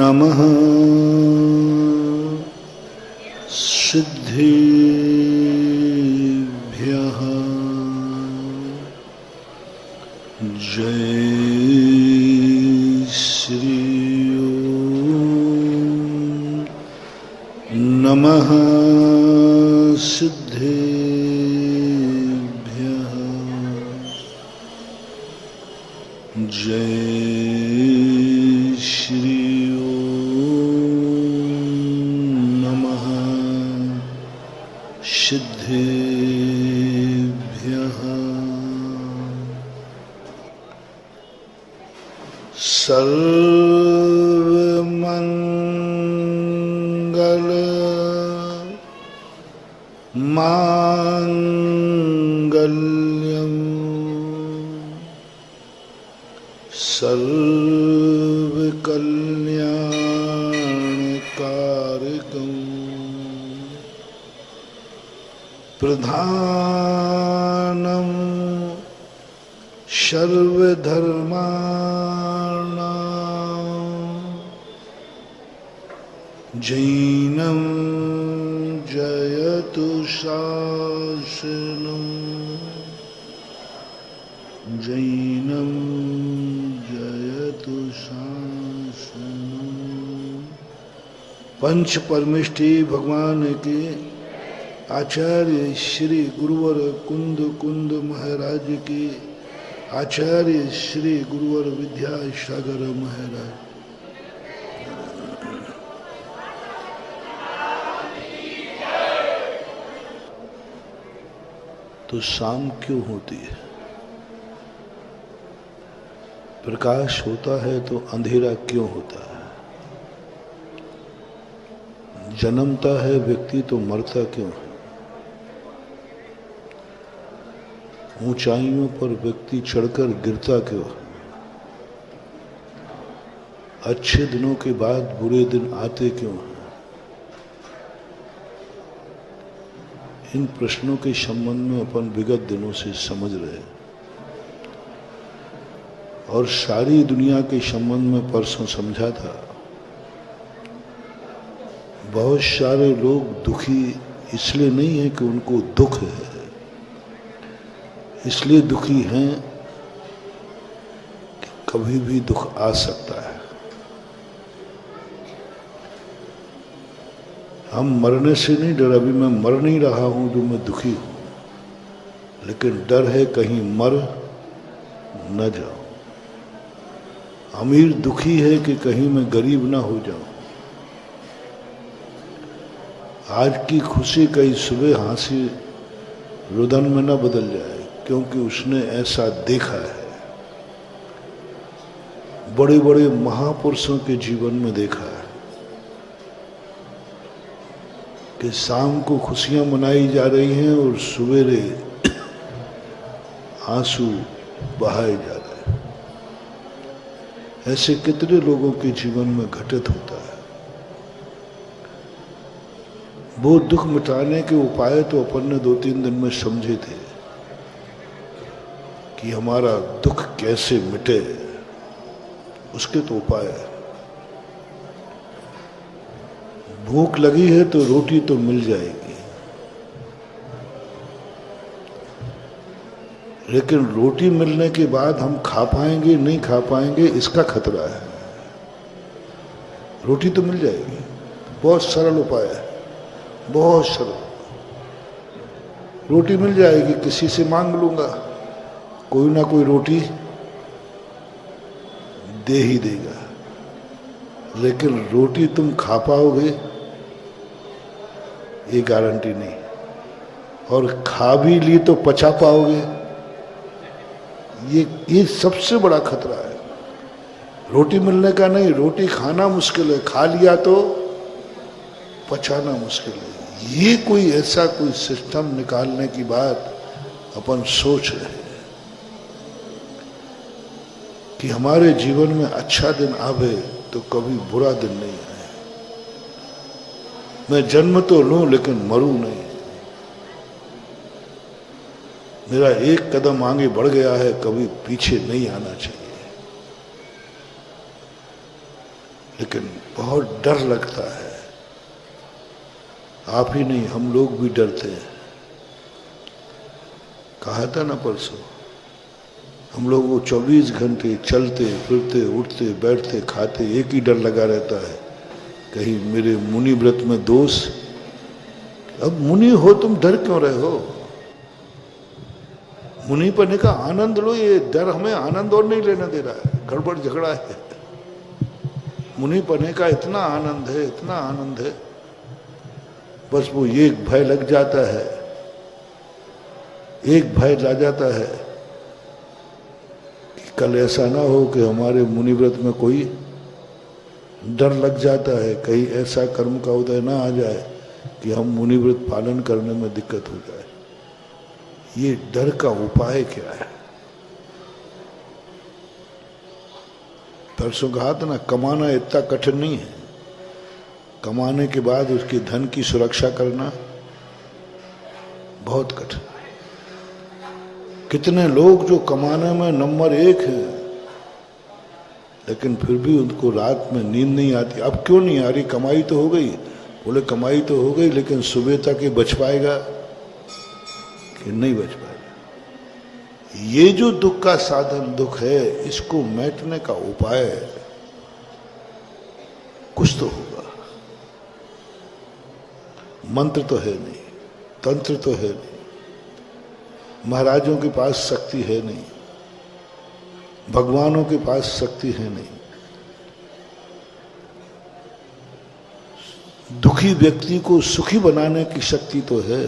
नमः सिद्धेभ्यः। जय श्री ओम नमः सिद्धेभ्यः। जय श्री सिद्धेभ्यः। सर्वमंगल मांगल्यं सर्वकल्याणकारकं प्रधानं सर्वधर्माणां जैनं जयतु शासनं। जैनं जयतु शासनं। पंच परमेष्ठी भगवान के आचार्य श्री गुरुवर कुंद कुंद महाराज के आचार्य श्री गुरुवर विद्यासागर महाराज। तो शाम क्यों होती है? प्रकाश होता है तो अंधेरा क्यों होता है? जन्मता है व्यक्ति तो मरता क्यों है? ऊंचाइयों पर व्यक्ति चढ़कर गिरता क्यों है? अच्छे दिनों के बाद बुरे दिन आते क्यों हैं? इन प्रश्नों के संबंध में अपन विगत दिनों से समझ रहे हैं और सारी दुनिया के संबंध में परसों समझा था। बहुत सारे लोग दुखी इसलिए नहीं है कि उनको दुख है, इसलिए दुखी हैं कि कभी भी दुख आ सकता है। हम मरने से नहीं डर, अभी मैं मर नहीं रहा हूं जो मैं दुखी हूं, लेकिन डर है कहीं मर न जाऊं। अमीर दुखी है कि कहीं मैं गरीब ना हो जाऊं। आज की खुशी कई सुबह हंसी रुदन में न बदल जाए, क्योंकि उसने ऐसा देखा है। बड़े बड़े महापुरुषों के जीवन में देखा है कि शाम को खुशियां मनाई जा रही हैं और सवेरे आंसू बहाए जा रहे हैं। ऐसे कितने लोगों के जीवन में घटित होता है। वो दुख मिटाने के उपाय तो अपन ने 2-3 दिन में समझे थे कि हमारा दुख कैसे मिटे, उसके तो उपाय है। भूख लगी है तो रोटी तो मिल जाएगी, लेकिन रोटी मिलने के बाद हम खा पाएंगे नहीं खा पाएंगे इसका खतरा है। रोटी तो मिल जाएगी, बहुत सरल उपाय है, बहुत सरल। रोटी मिल जाएगी, किसी से मांग लूंगा, कोई ना कोई रोटी दे ही देगा, लेकिन रोटी तुम खा पाओगे ये गारंटी नहीं। और खा भी ली तो पचा पाओगे, ये सबसे बड़ा खतरा है। रोटी मिलने का नहीं, रोटी खाना मुश्किल है, खा लिया तो पचाना मुश्किल है। ये कोई ऐसा कोई सिस्टम निकालने की बात अपन सोच रहे हैं कि हमारे जीवन में अच्छा दिन आवे तो कभी बुरा दिन नहीं आए। मैं जन्म तो लूं लेकिन मरूं नहीं। मेरा एक कदम आगे बढ़ गया है, कभी पीछे नहीं आना चाहिए। लेकिन बहुत डर लगता है। आप ही नहीं, हम लोग भी डरते हैं। कहा था ना परसों, हम लोग वो 24 घंटे चलते फिरते उठते बैठते खाते एक ही डर लगा रहता है, कहीं मेरे मुनि व्रत में दोष। अब मुनि हो तुम डर क्यों रहे हो? मुनि पने का आनंद लो, ये डर हमें आनंद और नहीं लेने दे रहा है, गड़बड़ झगड़ा है। मुनि पने का इतना आनंद है, इतना आनंद है, बस वो एक भय लग जाता है, एक भय ला जाता है कि कल ऐसा ना हो कि हमारे मुनि व्रत में कोई डर लग जाता है, कहीं ऐसा कर्म का उदय ना आ जाए कि हम मुनि व्रत पालन करने में दिक्कत हो जाए। ये डर का उपाय क्या है? परसों कहा था ना, कमाना इतना कठिन नहीं है, कमाने के बाद उसके धन की सुरक्षा करना बहुत कठिन। कितने लोग जो कमाने में नंबर 1 हैं, लेकिन फिर भी उनको रात में नींद नहीं आती। अब क्यों नहीं आ रही? कमाई तो हो गई। बोले कमाई तो हो गई, लेकिन सुबह तक ये बच पाएगा कि नहीं बच पाएगा? ये जो दुख का साधन दुख है, इसको मिटाने का उपाय कुछ तो होगा। मंत्र तो है नहीं, तंत्र तो है नहीं, महाराजों के पास शक्ति है नहीं, भगवानों के पास शक्ति है नहीं। दुखी व्यक्ति को सुखी बनाने की शक्ति तो है,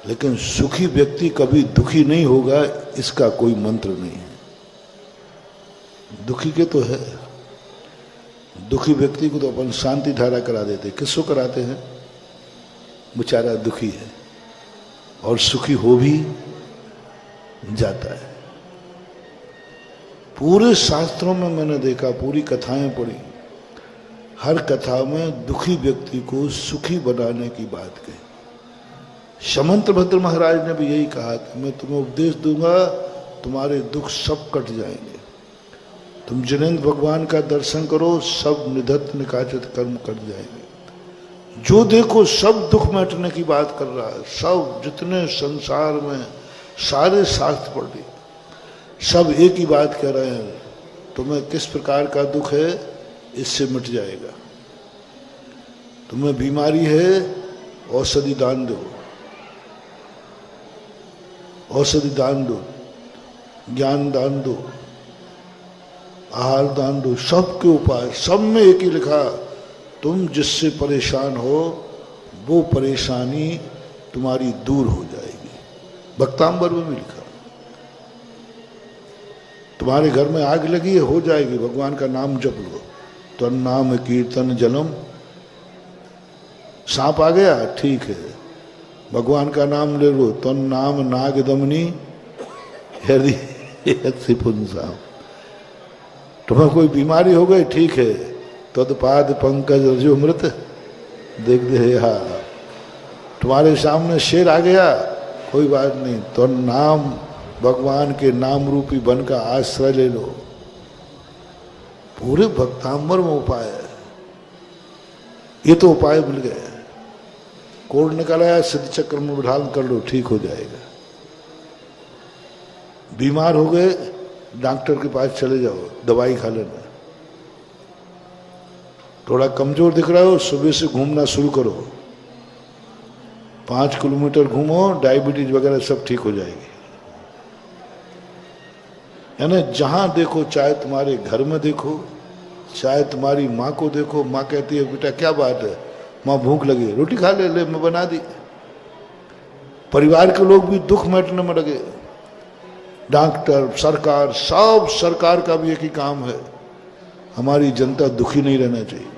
लेकिन सुखी व्यक्ति कभी दुखी नहीं होगा, इसका कोई मंत्र नहीं है। दुखी के तो है। दुखी व्यक्ति को तो अपन शांति धारा करा देते, किसको कराते हैं? बेचारा दुखी है और सुखी हो भी जाता है। पूरे शास्त्रों में मैंने देखा, पूरी कथाएं पढ़ी, हर कथा में दुखी व्यक्ति को सुखी बनाने की बात कही। शमंतभद्र महाराज ने भी यही कहा कि मैं तुम्हें उपदेश दूंगा, तुम्हारे दुख सब कट जाएंगे। तुम जिनेंद्र भगवान का दर्शन करो, सब निधत निकाचित कर्म कट जाएंगे। जो देखो सब दुख मिटने की बात कर रहा है। सब जितने संसार में सारे शास्त्र पढ़ लिए, सब एक ही बात कह रहे हैं, तुम्हें किस प्रकार का दुख है, इससे मिट जाएगा। तुम्हें बीमारी है, औषधि दान दो, औषधि दान दो, ज्ञान दान दो, आहार दान दो, सबके उपाय, सब में एक ही लिखा, तुम जिससे परेशान हो वो परेशानी तुम्हारी दूर हो जाएगी। भक्तांबर में भी लिखा, तुम्हारे घर में आग लगी है, हो जाएगी, भगवान का नाम जप लो, तो नाम कीर्तन जलम। सांप आ गया, ठीक है, भगवान का नाम ले लो, तो नाम नाग दमनी हृदय पुंसा। तुम्हें कोई बीमारी हो गई, ठीक है, तत्पाद पंकज रजो मृत देख दे। हाँ, तुम्हारे सामने शेर आ गया, कोई बात नहीं, तो नाम भगवान के नाम रूपी बन का आश्रय ले लो। पूरे भक्तांबर में उपाय है। ये तो उपाय मिल गए। कोड निकाला, सिद्ध चक्र में विधान कर लो, ठीक हो जाएगा। बीमार हो गए, डॉक्टर के पास चले जाओ, दवाई खा लेना। थोड़ा कमजोर दिख रहा हो, सुबह से घूमना शुरू करो, 5 किलोमीटर घूमो, डायबिटीज वगैरह सब ठीक हो जाएगी। है ना? जहां देखो, चाहे तुम्हारे घर में देखो, चाहे तुम्हारी माँ को देखो, माँ कहती है बेटा क्या बात है, माँ भूख लगी, रोटी खा ले, मैं बना दी। परिवार के लोग भी दुख मिटने में लगे, डॉक्टर, सरकार, सब सरकार का भी एक ही काम है, हमारी जनता दुखी नहीं रहना चाहिए।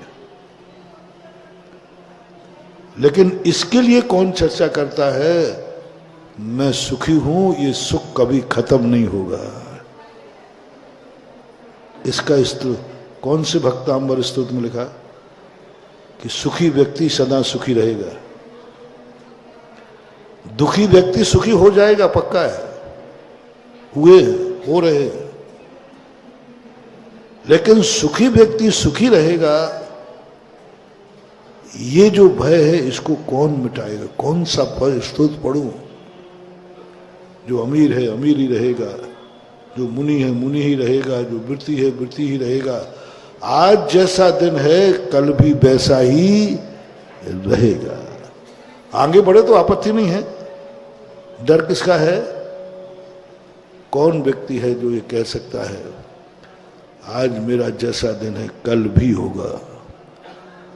लेकिन इसके लिए कौन चर्चा करता है? मैं सुखी हूं, ये सुख कभी खत्म नहीं होगा। इसका स्तोत्र कौन से भक्तांबर स्तोत्र में लिखा कि सुखी व्यक्ति सदा सुखी रहेगा। दुखी व्यक्ति सुखी हो जाएगा, पक्का है, हुए हो रहे। लेकिन सुखी व्यक्ति सुखी रहेगा, ये जो भय है इसको कौन मिटाएगा? कौन सा स्तोत्र पढ़ूं? जो अमीर है अमीर ही रहेगा, जो मुनि है मुनि ही रहेगा, जो वृत्ति है वृत्ति ही रहेगा। आज जैसा दिन है कल भी वैसा ही रहेगा। आगे बढ़े तो आपत्ति नहीं है, डर किसका है? कौन व्यक्ति है जो ये कह सकता है आज मेरा जैसा दिन है कल भी होगा,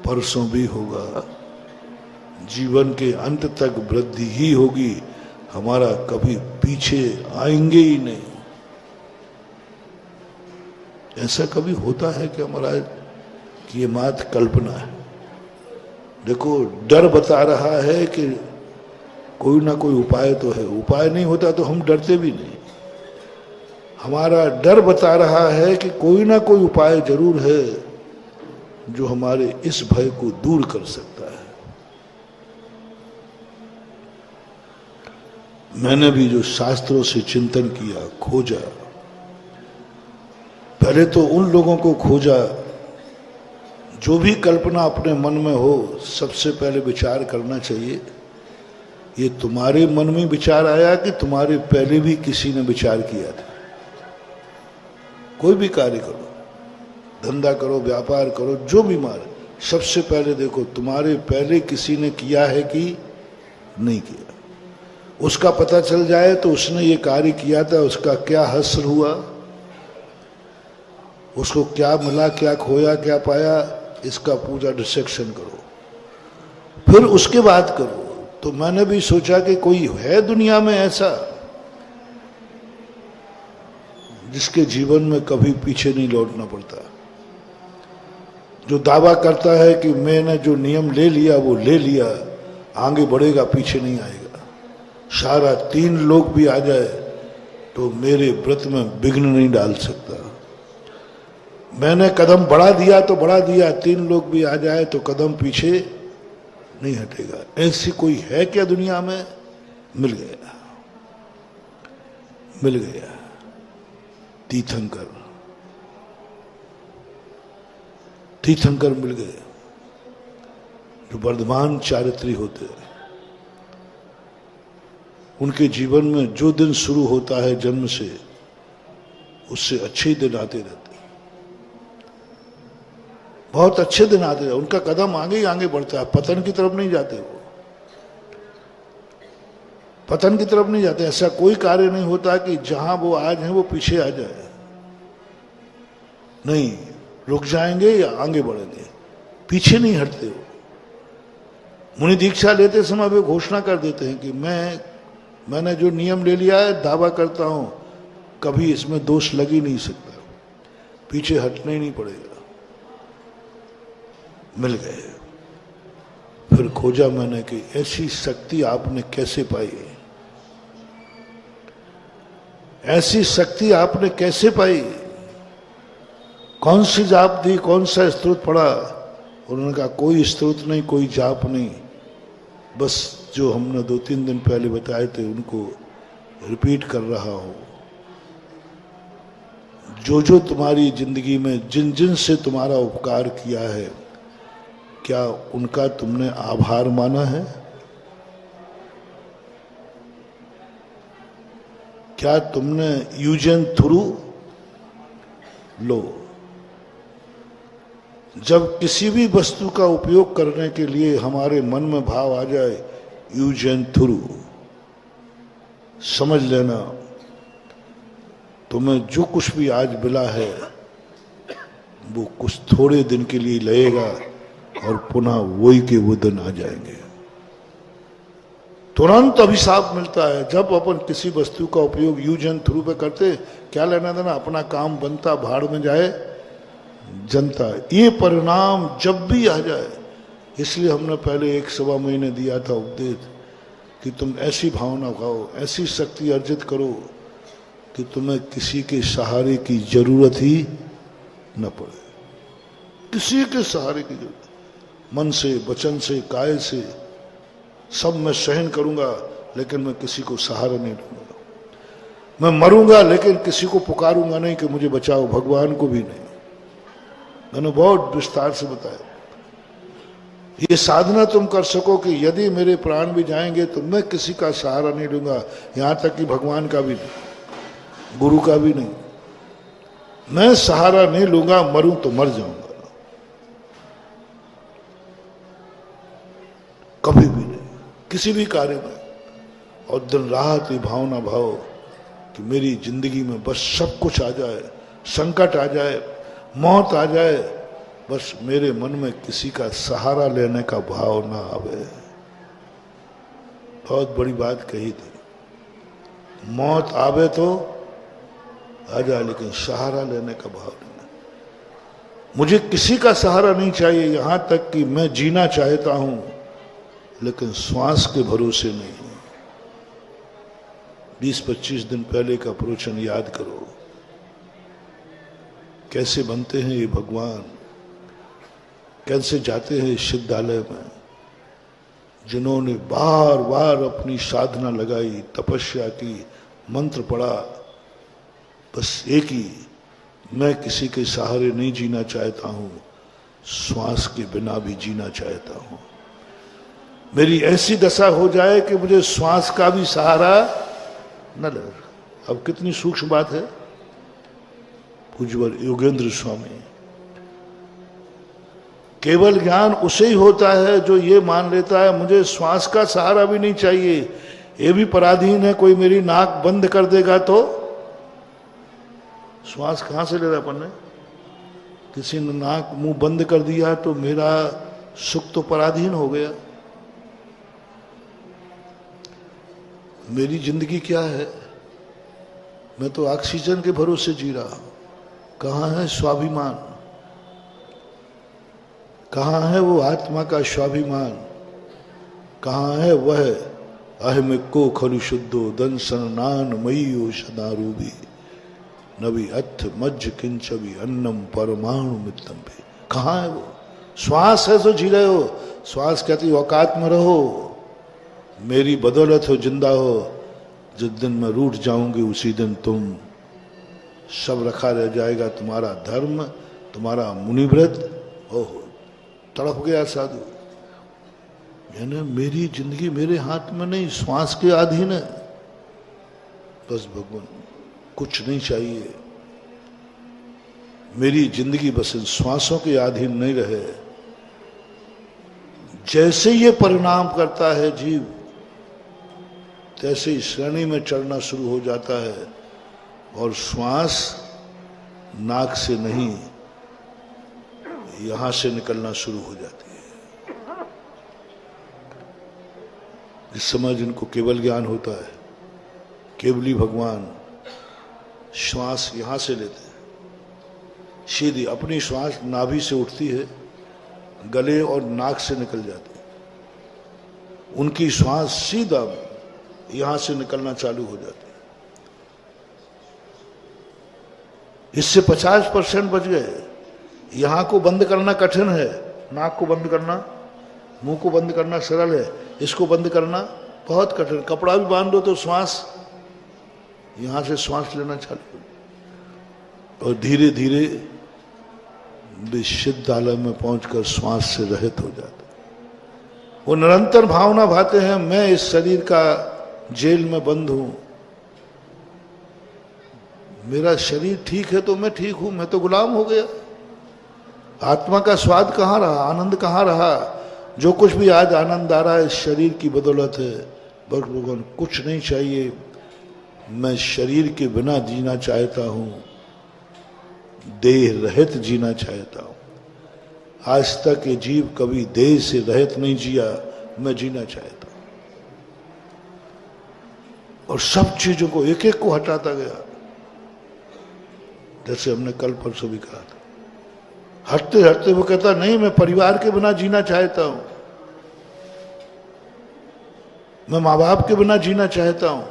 परसों भी होगा, जीवन के अंत तक वृद्धि ही होगी, हमारा कभी पीछे आएंगे ही नहीं। ऐसा कभी होता है कि महाराज कि ये मात्र कल्पना है? देखो डर बता रहा है कि कोई ना कोई उपाय तो है, उपाय नहीं होता तो हम डरते भी नहीं। हमारा डर बता रहा है कि कोई ना कोई उपाय जरूर है जो हमारे इस भय को दूर कर सकता है। मैंने भी जो शास्त्रों से चिंतन किया, खोजा, पहले तो उन लोगों को खोजा जो भी कल्पना अपने मन में हो, सबसे पहले विचार करना चाहिए ये तुम्हारे मन में विचार आया कि तुम्हारे पहले भी किसी ने विचार किया था। कोई भी कार्य करो, धंधा करो, व्यापार करो, जो भी मारे, सबसे पहले देखो तुम्हारे पहले किसी ने किया है कि नहीं किया। उसका पता चल जाए तो उसने ये कार्य किया था, उसका क्या हश्र हुआ, उसको क्या मिला, क्या खोया, क्या पाया, इसका पूरा डिसेक्शन करो, फिर उसके बाद करो। तो मैंने भी सोचा कि कोई है दुनिया में ऐसा जिसके जीवन में कभी पीछे नहीं लौटना पड़ता, जो दावा करता है कि मैंने जो नियम ले लिया वो ले लिया, आगे बढ़ेगा, पीछे नहीं आएगा। सारा 3 लोग भी आ जाए तो मेरे व्रत में विघ्न नहीं डाल सकता। मैंने कदम बढ़ा दिया तो बढ़ा दिया, 3 लोग भी आ जाए तो कदम पीछे नहीं हटेगा। ऐसी कोई है क्या दुनिया में? मिल गया, मिल गया। तीर्थंकर, तीर्थंकर मिल गए जो वर्धमान चारित्री होते हैं। उनके जीवन में जो दिन शुरू होता है जन्म से, उससे अच्छे ही दिन आते रहते, बहुत अच्छे दिन आते हैं। उनका कदम आगे ही आगे बढ़ता है, पतन की तरफ नहीं जाते, वो पतन की तरफ नहीं जाते। ऐसा कोई कार्य नहीं होता कि जहां वो आज हैं वो पीछे आ जाए, नहीं, रुक जाएंगे या आगे बढ़ेंगे, पीछे नहीं हटते वो। मुनि दीक्षा लेते समय वे घोषणा कर देते हैं कि मैंने जो नियम ले लिया है, दावा करता हूं कभी इसमें दोष लग ही नहीं सकता, पीछे हटना ही नहीं पड़ेगा। मिल गए। फिर खोजा मैंने कि ऐसी शक्ति आपने कैसे पाई, ऐसी शक्ति आपने कैसे पाई, कौन सी जाप दी, कौन सा स्तोत्र पढ़ा? उन्होंने कहा कोई स्तोत्र नहीं, कोई जाप नहीं, बस जो हमने 2-3 दिन पहले बताए थे उनको रिपीट कर रहा हूं। जो जो तुम्हारी जिंदगी में जिन जिन से तुम्हारा उपकार किया है, क्या उनका तुमने आभार माना है? क्या तुमने यूजन थ्रू लो? जब किसी भी वस्तु का उपयोग करने के लिए हमारे मन में भाव आ जाए यूज एंड थ्रू, समझ लेना तुम्हें जो कुछ भी आज मिला है वो कुछ थोड़े दिन के लिए लगेगा और पुनः वही के वो दिन आ जाएंगे। तुरंत अभिशाप मिलता है जब अपन किसी वस्तु का उपयोग यूज एंड थ्रू पे करते। क्या लेना देना, अपना काम बनता, भाड़ में जाए जनता। ये परिणाम जब भी आ जाए, इसलिए हमने पहले 1-1.25 महीने दिया था उपदेश कि तुम ऐसी भावना खाओ, ऐसी शक्ति अर्जित करो कि तुम्हें किसी के सहारे की जरूरत ही न पड़े, किसी के सहारे की जरूरत। मन से, वचन से, काय से सब मैं सहन करूंगा, लेकिन मैं किसी को सहारा नहीं दूंगा। मैं मरूंगा लेकिन किसी को पुकारूंगा नहीं कि मुझे बचाओ, भगवान को भी नहीं। मैंने बहुत विस्तार से बताया। ये साधना तुम कर सको कि यदि मेरे प्राण भी जाएंगे तो मैं किसी का सहारा नहीं लूंगा, यहां तक कि भगवान का भी नहीं, गुरु का भी नहीं। मैं सहारा नहीं लूंगा, मरूं तो मर जाऊंगा, कभी भी नहीं, किसी भी कार्य में। और दिन रात ये भावना भाव कि मेरी जिंदगी में बस सब कुछ आ जाए, संकट आ जाए, मौत आ जाए, बस मेरे मन में किसी का सहारा लेने का भाव ना आवे। बहुत बड़ी बात कही थी, मौत आवे तो आ जाए, लेकिन सहारा लेने का भाव नहीं। मुझे किसी का सहारा नहीं चाहिए, यहां तक कि मैं जीना चाहता हूं, लेकिन श्वास के भरोसे नहीं। 20-25 दिन पहले का प्रवचन याद करो, कैसे बनते हैं ये भगवान, कैसे जाते हैं सिद्धालय में, जिन्होंने बार बार अपनी साधना लगाई, तपस्या की, मंत्र पढ़ा, बस एक ही, मैं किसी के सहारे नहीं जीना चाहता हूं, श्वास के बिना भी जीना चाहता हूं। मेरी ऐसी दशा हो जाए कि मुझे श्वास का भी सहारा न लगे। अब कितनी सूक्ष्म बात है। पूज्यवर योगेंद्र स्वामी, केवल ज्ञान उसे ही होता है जो ये मान लेता है मुझे श्वास का सहारा भी नहीं चाहिए, ये भी पराधीन है, कोई मेरी नाक बंद कर देगा तो श्वास कहां से ले रहा अपन ने, किसी ने नाक मुंह बंद कर दिया तो मेरा सुख तो पराधीन हो गया। मेरी जिंदगी क्या है, मैं तो ऑक्सीजन के भरोसे जी रहा हूं। कहां है स्वाभिमान, कहां है वो आत्मा का स्वाभिमान, कहां है वह अहमिको खलु शुद्धो दंसन नान मय्यो सदारूबी नबी अथ मज्ज किंचबी अन्नम परमाणु मित्रम भी। कहां है वो? श्वास है तो जी रहे हो, श्वास कहती औकात में रहो, मेरी बदौलत हो जिंदा हो, जिस दिन मैं रूठ जाऊंगी उसी दिन तुम, सब रखा रह जाएगा तुम्हारा धर्म, तुम्हारा मुनिव्रत। ओहो, तड़प गया साधु। यानी मेरी जिंदगी मेरे हाथ में नहीं, श्वास के अधीन है। बस भगवान कुछ नहीं चाहिए, मेरी जिंदगी बस इन श्वासों के अधीन नहीं रहे। जैसे ये परिणाम करता है जीव, तैसे ही श्रेणी में चढ़ना शुरू हो जाता है, और श्वास नाक से नहीं यहां से निकलना शुरू हो जाती है। इस समय जिनको केवल ज्ञान होता है, केवली भगवान श्वास यहां से लेते हैं, सीधी अपनी श्वास नाभि से उठती है, गले और नाक से निकल जाती है, उनकी श्वास सीधा यहां से निकलना चालू हो जाती है। इससे 50% बच गए। यहां को बंद करना कठिन है, नाक को बंद करना, मुंह को बंद करना सरल है, इसको बंद करना बहुत कठिन। कपड़ा भी बांध दो तो श्वास यहां से श्वास लेना चालू, और धीरे धीरे विशुद्धालय में पहुंचकर श्वास से रहित हो जाते। वो निरंतर भावना भाते हैं, मैं इस शरीर का जेल में बंद हूं, मेरा शरीर ठीक है तो मैं ठीक हूं, मैं तो गुलाम हो गया। आत्मा का स्वाद कहां रहा, आनंद कहां रहा? जो कुछ भी आज आनंद आ रहा है इस शरीर की बदौलत है। बस भगवान कुछ नहीं चाहिए, मैं शरीर के बिना जीना चाहता हूं, देह रहित जीना चाहता हूं। आज तक ये जीव कभी देह से रहित नहीं जिया, मैं जीना चाहता हूं। और सब चीजों को एक एक को हटाता गया, जैसे हमने कल परसों भी कहा था। हटते हटते वो कहता नहीं, मैं परिवार के बिना जीना चाहता हूं, मैं माँ बाप के बिना जीना चाहता हूं,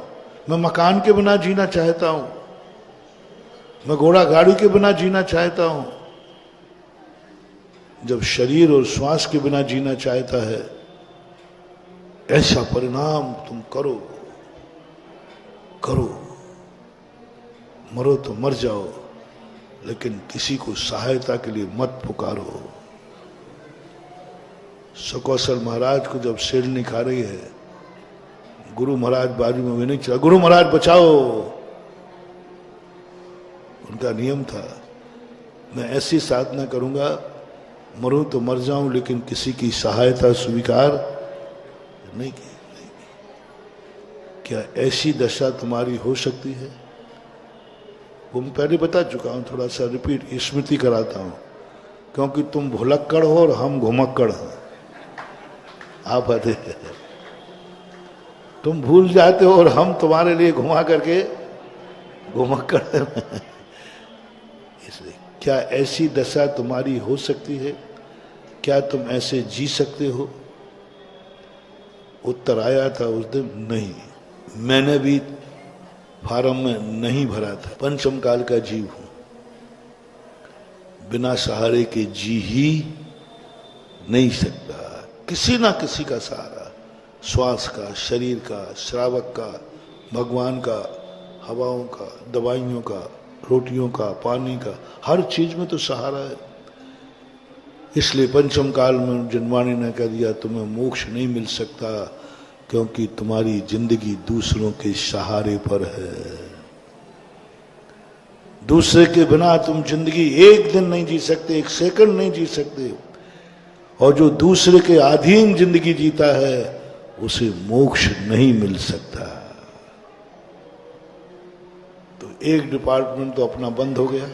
मैं मकान के बिना जीना चाहता हूं, मैं घोड़ा गाड़ी के बिना जीना चाहता हूं। जब शरीर और श्वास के बिना जीना चाहता है, ऐसा परिणाम तुम करो, करो, मरो तो मर जाओ, लेकिन किसी को सहायता के लिए मत पुकारो। सुकौशल महाराज को जब शेरनी खा रही है, गुरु महाराज बाजू में भी नहीं चला, गुरु महाराज बचाओ। उनका नियम था, मैं ऐसी साधना करूंगा, मरूं तो मर जाऊं, लेकिन किसी की सहायता स्वीकार नहीं की। क्या ऐसी दशा तुम्हारी हो सकती है? वो मैं पहले बता चुका हूं, थोड़ा सा रिपीट स्मृति कराता हूं, क्योंकि तुम भुलक्कड़ हो और हम घुमक्कड़ हैं। आप आते तुम भूल जाते हो और हम तुम्हारे लिए घुमा करके घुमक्कड़ हैं। इसलिए क्या ऐसी दशा तुम्हारी हो सकती है? क्या तुम ऐसे जी सकते हो? उत्तर आया था उस दिन, नहीं। मैंने भी फार्म में नहीं भरा था। पंचम काल का जीव हूं, बिना सहारे के जी ही नहीं सकता। किसी ना किसी का सहारा, श्वास का, शरीर का, श्रावक का, भगवान का, हवाओं का, दवाइयों का, रोटियों का, पानी का, हर चीज में तो सहारा है। इसलिए पंचम काल में जनवाणी ने कह दिया तुम्हें मोक्ष नहीं मिल सकता, क्योंकि तुम्हारी जिंदगी दूसरों के सहारे पर है। दूसरे के बिना तुम जिंदगी एक दिन नहीं जी सकते, एक सेकंड नहीं जी सकते। और जो दूसरे के अधीन जिंदगी जीता है उसे मोक्ष नहीं मिल सकता। तो एक डिपार्टमेंट तो अपना बंद हो गया।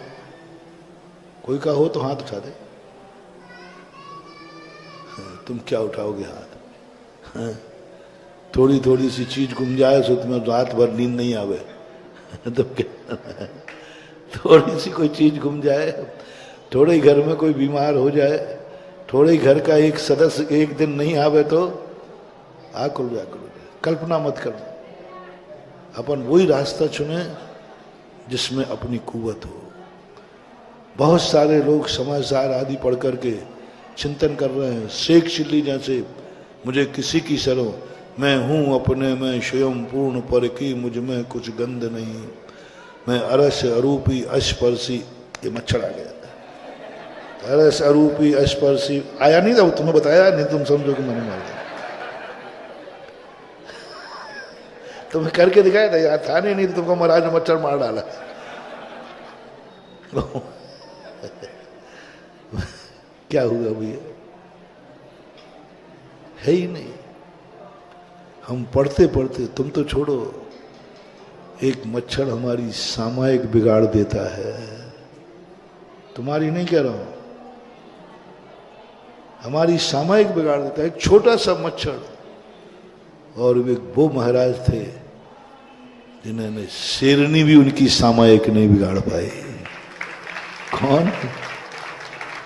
कोई का हो तो हाथ उठा दे। तुम क्या उठाओगे हाथ? थोड़ी थोड़ी सी चीज गुम जाए तो तुम्हें रात भर नींद नहीं आवे। तो क्या, थोड़ी सी कोई चीज गुम जाए, थोड़े ही घर में कोई बीमार हो जाए, थोड़े ही घर का एक सदस्य एक दिन नहीं आवे तो आकुल व्याकुल। कल्पना मत करना। अपन वही रास्ता चुने जिसमें अपनी कुवत हो। बहुत सारे लोग समाचार आदि पढ़ करके चिंतन कर रहे हैं, शेख चिल्ली जैसे, मुझे किसी की सरो, मैं हूं अपने में स्वयं पूर्ण पर की, मुझ में कुछ गंध नहीं, मैं अरस अरूपी अस्पर्शी। ये मच्छर आ गया। अरस अरूपी अस्पर्शी आया नहीं था, तुम्हें बताया नहीं, तुम समझो कि मैंने मार दिया। तुम्हें करके दिखाया था यार, था नहीं तो तुमको महाराज ने मच्छर मार डाला। क्या हुआ भैया? है ही नहीं। हम पढ़ते पढ़ते, तुम तो छोड़ो, एक मच्छर हमारी सामायिक बिगाड़ देता है। तुम्हारी नहीं कह रहा हूं, हमारी सामायिक बिगाड़ देता है। एक छोटा सा मच्छर। और वो महाराज थे जिन्होंने शेरनी भी उनकी सामायिक नहीं बिगाड़ पाई। कौन?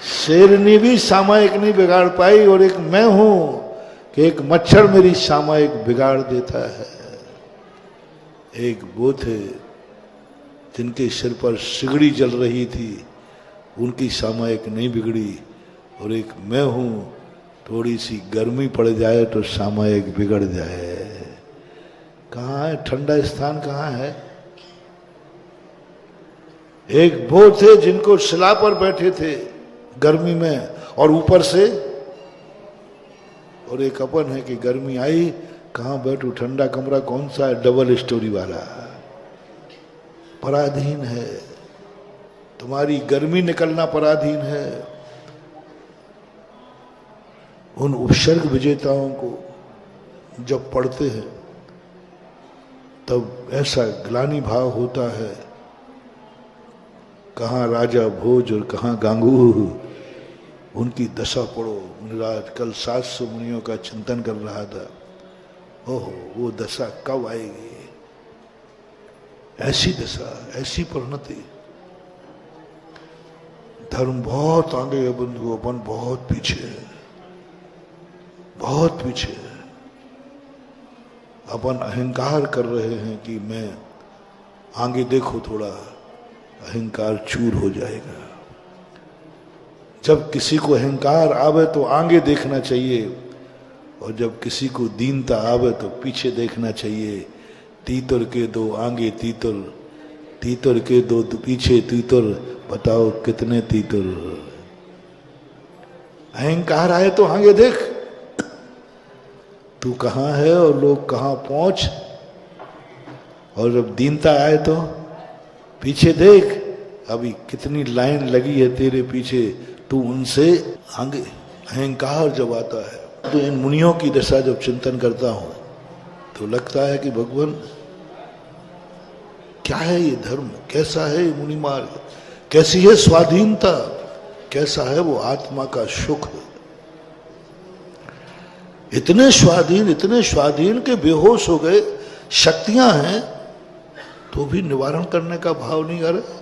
शेरनी भी सामायिक नहीं बिगाड़ पाई। और एक मैं हूं कि एक मच्छर मेरी सामायिक बिगाड़ देता है। एक वो थे जिनके सिर पर सिगड़ी जल रही थी, उनकी सामायिक नहीं बिगड़ी। और एक मैं हूं, थोड़ी सी गर्मी पड़ जाए तो सामायिक बिगड़ जाए। कहाँ है ठंडा स्थान? कहाँ है? एक वो थे जिनको शिला पर बैठे थे गर्मी में और ऊपर से, और एक अपन है कि गर्मी आई, कहाँ बैठू, ठंडा कमरा कौन सा है, डबल स्टोरी वाला। पराधीन है, तुम्हारी गर्मी निकलना पराधीन है। उन उपसर्ग विजेताओं को जब पढ़ते हैं तब ऐसा ग्लानि भाव होता है, कहाँ राजा भोज और कहाँ गांगू। उनकी दशा पढ़ो। मुनिराज कल 700 मुनियों का चिंतन कर रहा था। ओहो, वो दशा कब आएगी? ऐसी दशा, ऐसी परिणति। धर्म बहुत आगे है बंधु, अपन बहुत पीछे है, बहुत पीछे है। अपन अहंकार कर रहे हैं कि मैं आगे देखो, थोड़ा अहंकार चूर हो जाएगा। जब किसी को अहंकार आवे तो आगे देखना चाहिए, और जब किसी को दीनता आवे तो पीछे देखना चाहिए। तीतर के दो आगे तीतर, तीतर के दो पीछे तीतर, बताओ कितने तीतर। अहंकार आए तो आगे देख, तू कहां है और लोग कहां पहुंच। और जब दीनता आए तो पीछे देख, अभी कितनी लाइन लगी है तेरे पीछे, तू उनसे आगे। अहंकार जब आता है तो इन मुनियों की दशा जब चिंतन करता हूं तो लगता है कि भगवान क्या है ये धर्म, कैसा है ये मुनि मार्ग, कैसी है स्वाधीनता, कैसा है वो आत्मा का सुख। इतने स्वाधीन के बेहोश हो गए, शक्तियां हैं तो भी निवारण करने का भाव नहीं आ रहा।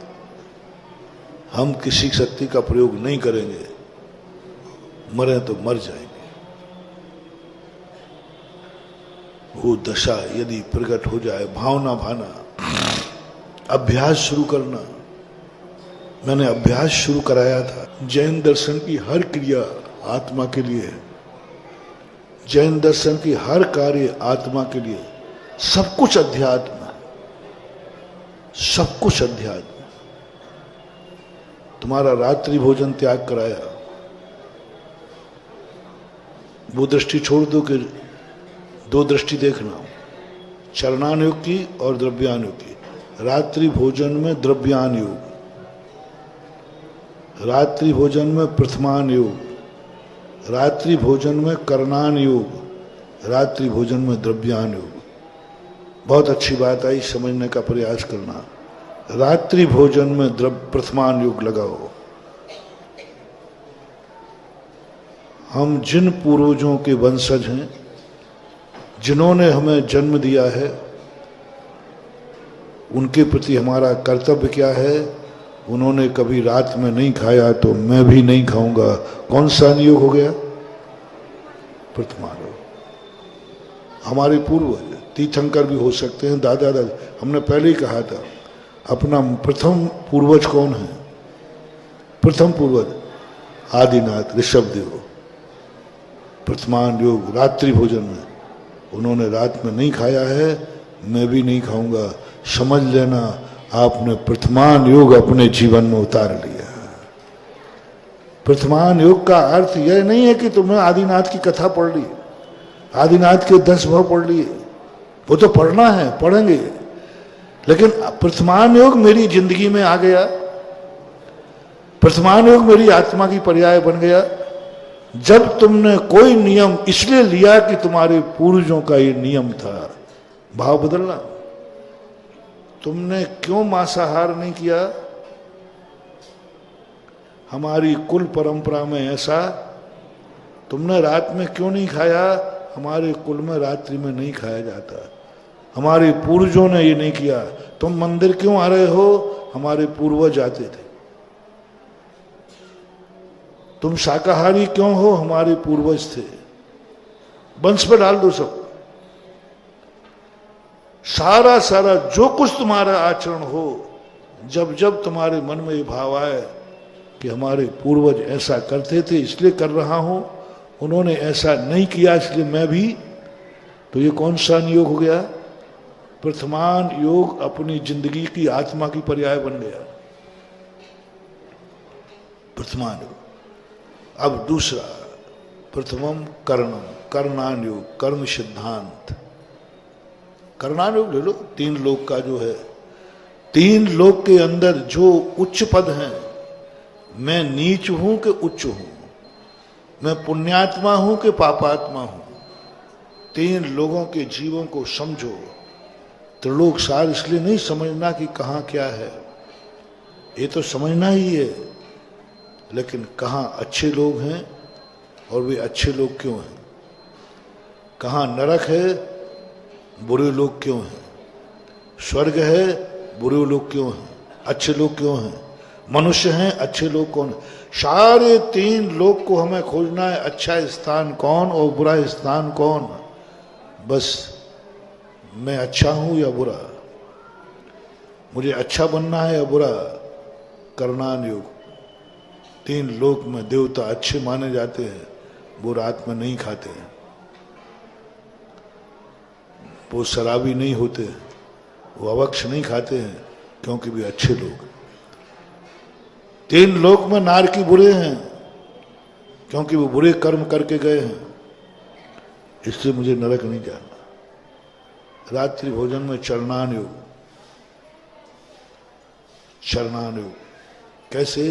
हम किसी शक्ति का प्रयोग नहीं करेंगे, मरे तो मर जाएंगे। वो दशा यदि प्रकट हो जाए, भावना भाना, अभ्यास शुरू करना। मैंने अभ्यास शुरू कराया था। जैन दर्शन की हर क्रिया आत्मा के लिए है, जैन दर्शन की हर कार्य आत्मा के लिए, सब कुछ अध्यात्म, सब कुछ अध्यात्म। तुम्हारा रात्रि भोजन त्याग कराया, वो दृष्टि छोड़ दो कि दो दृष्टि देखना, चरणान योग की और द्रव्यान योग की। रात्रि भोजन में द्रव्यान योग, रात्रि भोजन में प्रथमान योग, रात्रि भोजन में करणान योग, रात्रि भोजन में द्रव्यान योग। बहुत अच्छी बात आई, समझने का प्रयास करना। रात्रि भोजन में प्रथमान योग लगाओ। हम जिन पूर्वजों के वंशज हैं, जिन्होंने हमें जन्म दिया है, उनके प्रति हमारा कर्तव्य क्या है। उन्होंने कभी रात में नहीं खाया तो मैं भी नहीं खाऊंगा। कौन सा नियोग हो गया? प्रथमान योग। हमारे पूर्वज तीर्थंकर भी हो सकते हैं, दादा दादा। हमने पहले ही कहा था, अपना प्रथम पूर्वज कौन है? प्रथम पूर्वज आदिनाथ ऋषभदेव। प्रथमान योग रात्रि भोजन में, उन्होंने रात में नहीं खाया है, मैं भी नहीं खाऊंगा। समझ लेना, आपने प्रथमान योग अपने जीवन में उतार लिया। प्रथमान योग का अर्थ यह नहीं है कि तुमने आदिनाथ की कथा पढ़ ली, आदिनाथ के 10 भाव पढ़ लिए, वो तो पढ़ना है, पढ़ेंगे, लेकिन प्रथमान योग मेरी जिंदगी में आ गया, प्रथमान योग मेरी आत्मा की पर्याय बन गया। जब तुमने कोई नियम इसलिए लिया कि तुम्हारे पूर्वजों का ये नियम था, भाव बदलना। तुमने क्यों मांसाहार नहीं किया? हमारी कुल परंपरा में ऐसा। तुमने रात में क्यों नहीं खाया? हमारे कुल में रात्रि में नहीं खाया जाता, हमारे पूर्वजों ने ये नहीं किया। तुम मंदिर क्यों आ रहे हो? हमारे पूर्वज आते थे। तुम शाकाहारी क्यों हो? हमारे पूर्वज थे। वंश पे डाल दो सब, सारा सारा जो कुछ तुम्हारा आचरण हो, जब जब तुम्हारे मन में ये भाव आए कि हमारे पूर्वज ऐसा करते थे इसलिए कर रहा हूं, उन्होंने ऐसा नहीं किया इसलिए मैं भी, तो ये कौन सा नियोग हो गया? प्रथमान योग अपनी जिंदगी की आत्मा की पर्याय बन गया, प्रथमान योग। अब दूसरा, प्रथमम कर्णम, कर्णान योग, कर्म सिद्धांत। कर्णान योग ले लो, 3 लोक का जो है, 3 लोक के अंदर जो उच्च पद हैं, मैं नीच हूं कि उच्च हूं, मैं पुण्यात्मा हूं कि पापात्मा हूं, 3 लोगों के जीवों को समझो। त्रिलोक सार इसलिए नहीं समझना कि कहां क्या है, ये तो समझना ही है, लेकिन कहां अच्छे लोग हैं और वे अच्छे लोग क्यों हैं, कहां नरक है, बुरे लोग क्यों हैं, स्वर्ग है, बुरे लोग क्यों हैं, अच्छे लोग क्यों हैं, मनुष्य हैं, अच्छे लोग कौन है। सारे 3 लोग को हमें खोजना है, अच्छा स्थान कौन और बुरा स्थान कौन। बस मैं अच्छा हूं या बुरा, मुझे अच्छा बनना है या बुरा। कर्णान योग, 3 लोक में देवता अच्छे माने जाते हैं, वो रात में नहीं खाते हैं, वो शराबी नहीं होते, वो अवक्ष नहीं खाते हैं, क्योंकि वे अच्छे लोग हैं। 3 लोक में नारकी बुरे हैं क्योंकि वो बुरे कर्म करके गए हैं, इसलिए मुझे नरक नहीं जाना। रात्रि भोजन में चरणान योग, चरणान योग कैसे?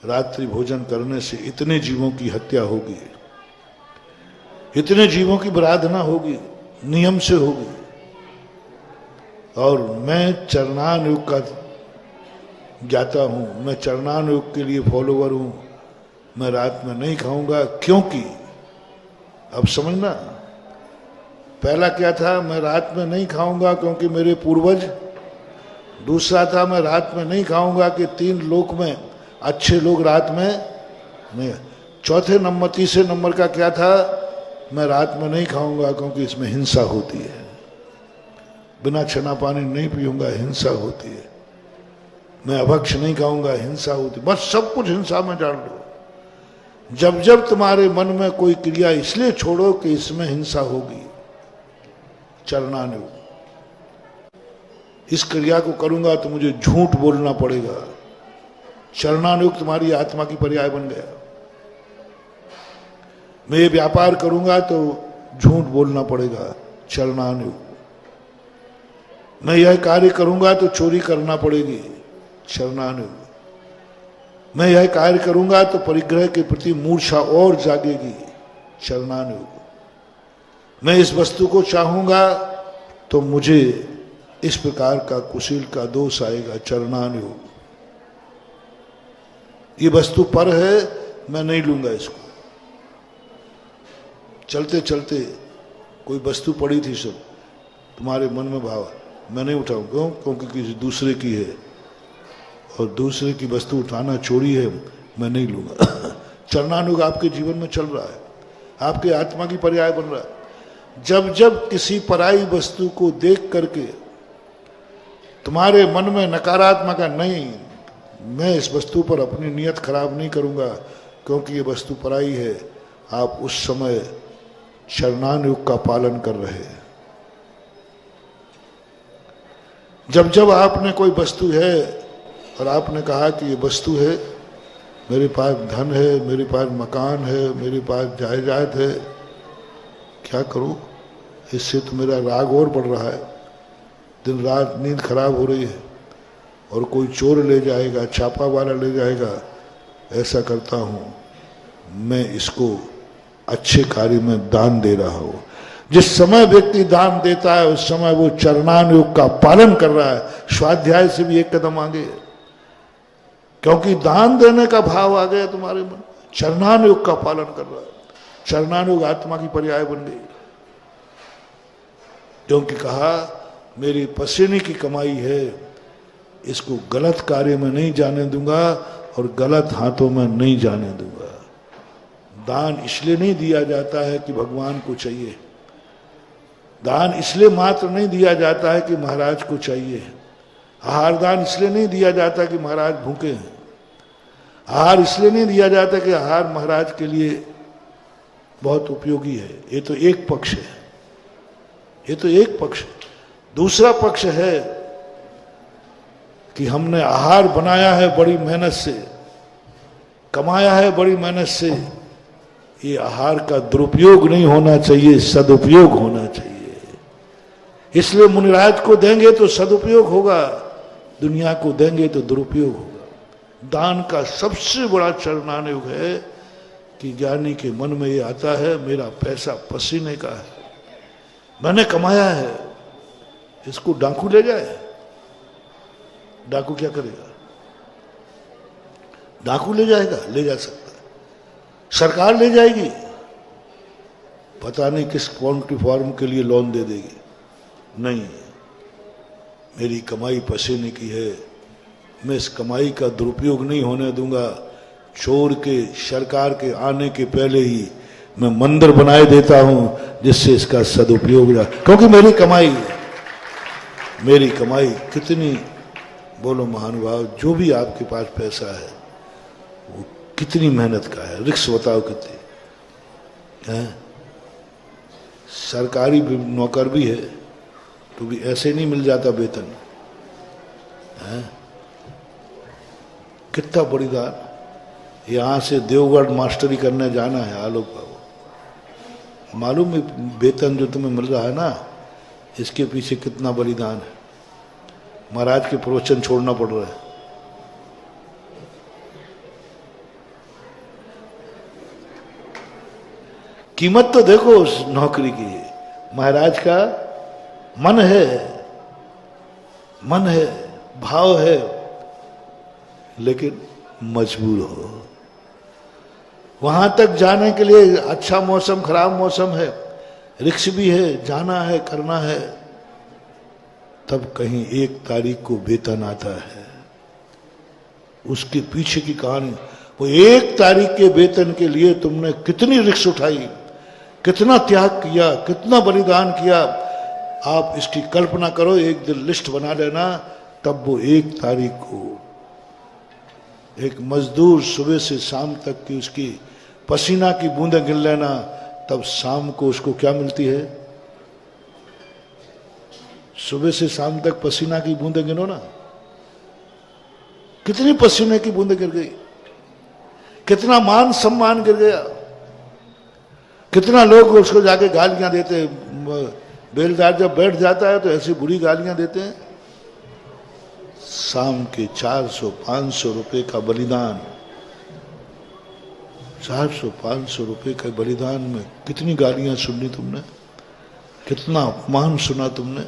रात्रि भोजन करने से इतने जीवों की हत्या होगी, इतने जीवों की बराधना होगी, नियम से होगी। और मैं चरणान योग का ज्ञाता हूं, मैं चरणान योग के लिए फॉलोवर हूं। मैं रात में नहीं खाऊंगा क्योंकि, अब समझना, पहला क्या था? मैं रात में नहीं खाऊंगा क्योंकि मेरे पूर्वज। दूसरा था मैं रात में नहीं खाऊंगा कि 3 लोक में अच्छे लोग रात में नहीं। चौथे नंबर, तीसरे नंबर का क्या था? मैं रात में नहीं खाऊंगा क्योंकि इसमें हिंसा होती है, बिना छना पानी नहीं पीऊंगा, हिंसा होती है। मैं अभक्ष नहीं खाऊंगा, हिंसा होती। बस सब कुछ हिंसा में डाल दो। जब जब तुम्हारे मन में कोई क्रिया इसलिए छोड़ो कि इसमें हिंसा होगी, चरणानुयोग, इस क्रिया को करूंगा तो मुझे झूठ बोलना पड़ेगा, चरणानुयोग तुम्हारी आत्मा की पर्याय बन गया। मैं ये व्यापार करूंगा तो झूठ बोलना पड़ेगा, चरणानुयोग। मैं यह कार्य करूंगा तो चोरी करना पड़ेगी, चरणानुयोग। मैं यह कार्य करूंगा तो परिग्रह के प्रति मूर्छा और जागेगी, चरणानुयोग। मैं इस वस्तु को चाहूंगा तो मुझे इस प्रकार का कुशील का दोष आएगा, चरणानुयोग। ये वस्तु पर है, मैं नहीं लूंगा इसको। चलते चलते कोई वस्तु पड़ी थी, सब तुम्हारे मन में भाव, मैं नहीं उठाऊं। क्यों? क्योंकि किसी दूसरे की है और दूसरे की वस्तु उठाना चोरी है, मैं नहीं लूंगा। चरणानुयोग आपके जीवन में चल रहा है, आपके आत्मा की पर्याय बन रहा है। जब जब किसी पराई वस्तु को देख करके तुम्हारे मन में नकारात्मक नहीं, मैं इस वस्तु पर अपनी नियत खराब नहीं करूंगा क्योंकि ये वस्तु पराई है, आप उस समय चरणानुयोग का पालन कर रहे हैं। जब जब आपने कोई वस्तु है और आपने कहा कि ये वस्तु है, मेरे पास धन है, मेरे पास मकान है, मेरे पास जायदाद है, क्या करूं? इससे तो मेरा राग और बढ़ रहा है, दिन रात नींद खराब हो रही है, और कोई चोर ले जाएगा, छापा वाला ले जाएगा, ऐसा करता हूं, मैं इसको अच्छे कार्य में दान दे रहा हूं। जिस समय व्यक्ति दान देता है उस समय वो चरणानुयोग का पालन कर रहा है, स्वाध्याय से भी एक कदम आगे, क्योंकि दान देने का भाव आ गया तुम्हारे मन, चरणानुयोग का पालन कर रहा है। चरणानुयोग आत्मा की पर्याय बन गई, क्योंकि कहा मेरी पसीने की कमाई है, इसको गलत कार्य में नहीं जाने दूंगा और गलत हाथों में नहीं जाने दूंगा। दान इसलिए नहीं दिया जाता है कि भगवान को चाहिए, दान इसलिए मात्र नहीं दिया जाता है कि महाराज को चाहिए, आहार दान इसलिए नहीं दिया जाता कि महाराज भूखे हैं, आहार इसलिए नहीं दिया जाता कि आहार महाराज के लिए बहुत उपयोगी है। ये तो एक पक्ष है, ये तो एक पक्ष है। दूसरा पक्ष है कि हमने आहार बनाया है बड़ी मेहनत से, कमाया है बड़ी मेहनत से, ये आहार का दुरुपयोग नहीं होना चाहिए, सदुपयोग होना चाहिए। इसलिए मुनिराज को देंगे तो सदुपयोग होगा, दुनिया को देंगे तो दुरुपयोग होगा। दान का सबसे बड़ा चरणानुयोग है कि ज्ञानी के मन में ये आता है, मेरा पैसा पसीने का है, मैंने कमाया है, इसको डाकू ले जाए, डाकू क्या करेगा? डाकू ले जाएगा? ले जा सकता है, सरकार ले जाएगी, पता नहीं किस पोल्ट्री फार्म के लिए लोन दे देगी। नहीं, मेरी कमाई पसीने की है, मैं इस कमाई का दुरुपयोग नहीं होने दूंगा। चोर के, सरकार के आने के पहले ही मैं मंदिर बनाए देता हूं जिससे इसका सदुपयोग हो, क्योंकि मेरी कमाई, मेरी कमाई कितनी, बोलो महानुभाव, जो भी आपके पास पैसा है वो कितनी मेहनत का है, रिक्स बताओ कितनी है। सरकारी भी नौकर भी है तो भी ऐसे नहीं मिल जाता वेतन, कितना बलिदान। यहां से देवगढ़ मास्टरी करने जाना है आलोक बाबू, मालूम है वेतन जो तुम्हें मिल रहा है ना, इसके पीछे कितना बलिदान है। महाराज के प्रवचन छोड़ना पड़ रहा है। कीमत तो देखो उस नौकरी की। महाराज का मन है, मन है, भाव है, लेकिन मजबूर हो। वहां तक जाने के लिए अच्छा मौसम खराब मौसम है, रिक्स भी है, जाना है, करना है, तब कहीं 1 तारीख को वेतन आता है। उसके पीछे की कहानी, वो 1 तारीख के वेतन के लिए तुमने कितनी रिक्स उठाई, कितना त्याग किया, कितना बलिदान किया। आप इसकी कल्पना करो, एक दिन लिस्ट बना लेना। तब वो 1 तारीख को एक मजदूर सुबह से शाम तक की उसकी पसीना की बूंदें गिन लेना, तब शाम को उसको क्या मिलती है। सुबह से शाम तक पसीना की बूंदें गिनो ना, कितनी पसीने की बूंदें गिर गई, कितना मान सम्मान गिर गया, कितना लोग उसको जाके गालियां देते। बेलदार जब बैठ जाता है तो ऐसी बुरी गालियां देते हैं। शाम के 400-500 रुपए का बलिदान, 400-500 रुपए के बलिदान में कितनी गालियां सुनी तुमने, कितना अपमान सुना तुमने।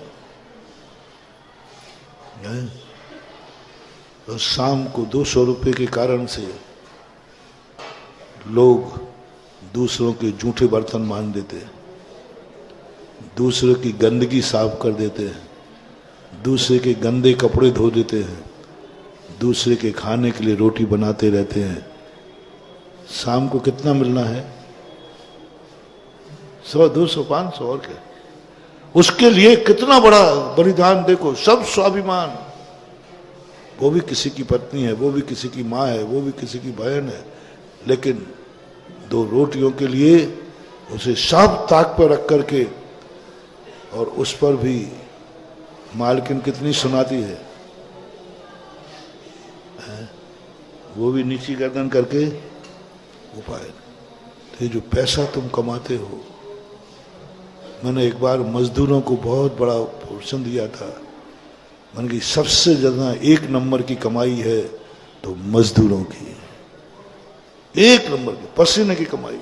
और शाम को 200 रुपए के कारण से लोग दूसरों के जूठे बर्तन मान देते हैं, दूसरे की गंदगी साफ कर देते हैं, दूसरे के गंदे कपड़े धो देते हैं, दूसरे के खाने के लिए रोटी बनाते रहते हैं। शाम को कितना मिलना है, 100, 200, 500 और क्या। उसके लिए कितना बड़ा बलिदान देखो, सब स्वाभिमान। वो भी किसी की पत्नी है, वो भी किसी की माँ है, वो भी किसी की बहन है, लेकिन 2 रोटियों के लिए उसे सब ताक पर रख करके, और उस पर भी मालकिन कितनी सुनाती है, वो भी नीची गर्दन करके उपाय। तो ये जो पैसा तुम कमाते हो, मैंने एक बार मजदूरों को बहुत बड़ा पोर्शन दिया था। मैंने कहा सबसे ज्यादा 1 नंबर की कमाई है तो मजदूरों की, 1 नंबर की पसीने की कमाई।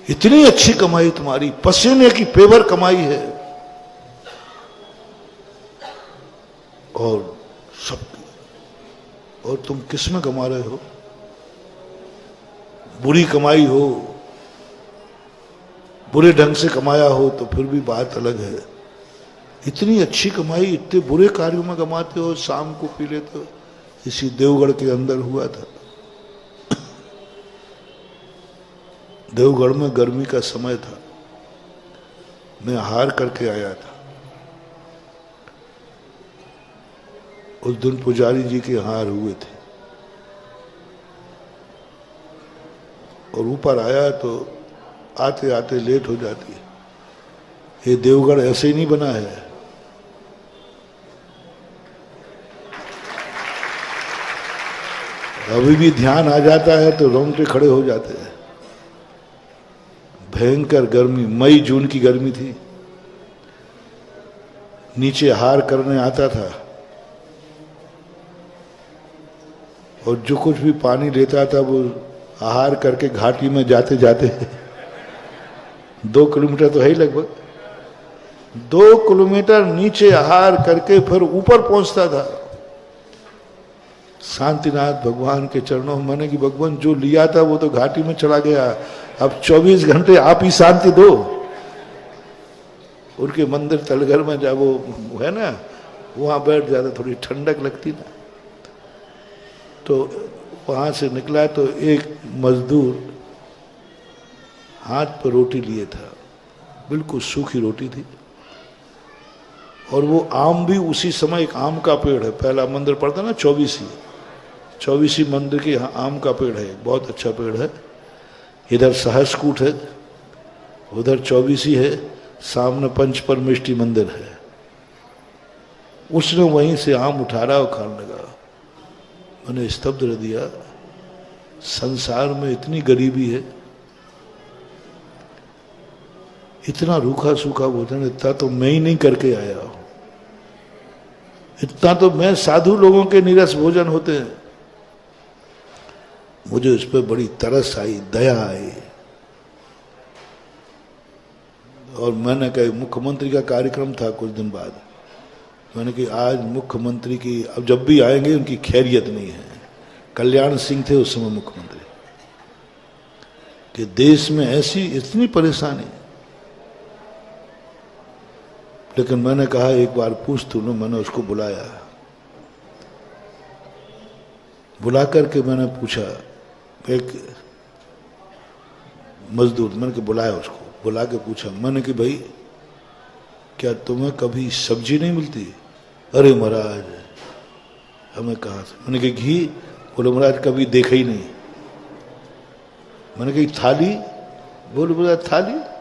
इतनी अच्छी कमाई तुम्हारी, पसीने की पेवर कमाई है, और सबकी। और तुम किस में कमा रहे हो, बुरी कमाई हो, बुरे ढंग से कमाया हो तो फिर भी बात अलग है। इतनी अच्छी कमाई इतने बुरे कार्यों में कमाते हो, शाम को पी लेते हो। इसी देवगढ़ के अंदर हुआ था। देवगढ़ में गर्मी का समय था, मैं हार करके आया था। उस दिन पुजारी जी के हार हुए थे, और ऊपर आया तो आते आते लेट हो जाती है। ये देवगढ़ ऐसे ही नहीं बना है। अभी भी ध्यान आ जाता है तो रोंगटे खड़े हो जाते हैं। भयंकर गर्मी, मई जून की गर्मी थी। नीचे हार करने आता था, और जो कुछ भी पानी लेता था वो आहार करके घाटी में जाते जाते 2 किलोमीटर तो है ही लगभग, 2 किलोमीटर नीचे आहार करके फिर ऊपर पहुंचता था शांतिनाथ भगवान के चरणों में। मैंने कि भगवान जो लिया था वो तो घाटी में चला गया, अब 24 घंटे आप ही शांति दो। उनके मंदिर तलघर में जब वो है ना, वहां बैठ जाता, थोड़ी ठंडक लगती ना। तो वहां से निकला तो एक मजदूर हाथ पर रोटी लिए था, बिल्कुल सूखी रोटी थी, और वो आम भी उसी समय, एक आम का पेड़ है, पहला मंदिर पड़ता ना 24 मंदिर के यहाँ आम का पेड़ है, बहुत अच्छा पेड़ है। इधर सहस्कूट है, उधर 24 है, सामने पंचपरमेष्ठी मंदिर है। उसने वहीं से आम उठा रहा और खाने लगा। मैंने स्तब्ध रह दिया, संसार में इतनी गरीबी है, इतना रूखा सूखा भोजन, इतना तो मैं ही नहीं करके आया हूं, इतना तो मैं साधु लोगों के नीरस भोजन होते हैं। मुझे उस पर बड़ी तरस आई, दया आई, और मैंने कहा, मुख्यमंत्री का कार्यक्रम था कुछ दिन बाद, मैंने कहा आज मुख्यमंत्री की, अब जब भी आएंगे उनकी खैरियत नहीं है। कल्याण सिंह थे उस समय मुख्यमंत्री, कि देश में ऐसी इतनी परेशानी। लेकिन मैंने कहा एक बार पूछ तू लो, मैंने उसको बुलाया, बुला करके मैंने पूछा, एक मजदूर, मैंने बुलाया उसको, बुला के पूछा, मैंने कि भाई क्या तुम्हें कभी सब्जी नहीं मिलती? अरे महाराज हमें कहाँ से? मैंने कहा घी? बोले महाराज कभी देखा ही नहीं। मैंने कही थाली? बोले बोला थाली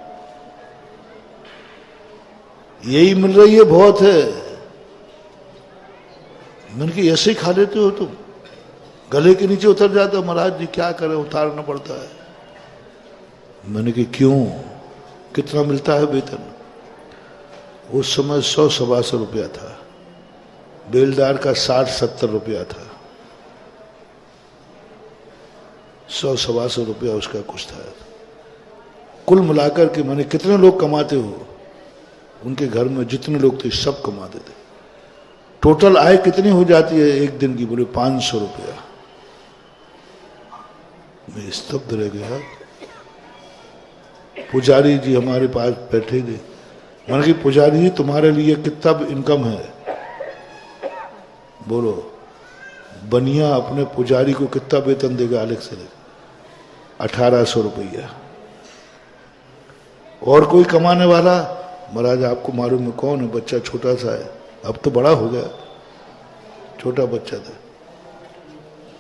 यही मिल रही है, बहुत है। मैंने कहा ऐसे ही खा लेते हो तुम? गले के नीचे उतर जाता। महाराज जी क्या करें, उतारना पड़ता है। मैंने कहा क्यों, कितना मिलता है वेतन? उस समय 100-125 रुपया था, बेलदार का 60-70 रुपया था, 100-125 रुपया उसका कुछ था। कुल मिलाकर के मैंने, कितने लोग कमाते हो? उनके घर में जितने लोग थे सब कमाते थे। टोटल आय कितनी हो जाती है एक दिन की? बोले 500 रुपया। मैं स्तब्ध रह गया। पुजारी जी हमारे पास बैठे थे। मैंने कहा पुजारी जी तुम्हारे लिए कितना इनकम है? बोलो। बनिया अपने पुजारी को कितना वेतन देगा अलग से? 1800 रुपया। और कोई कमाने वाला? महाराज आपको मालूम है कौन है? बच्चा छोटा सा है, अब तो बड़ा हो गया, छोटा बच्चा था।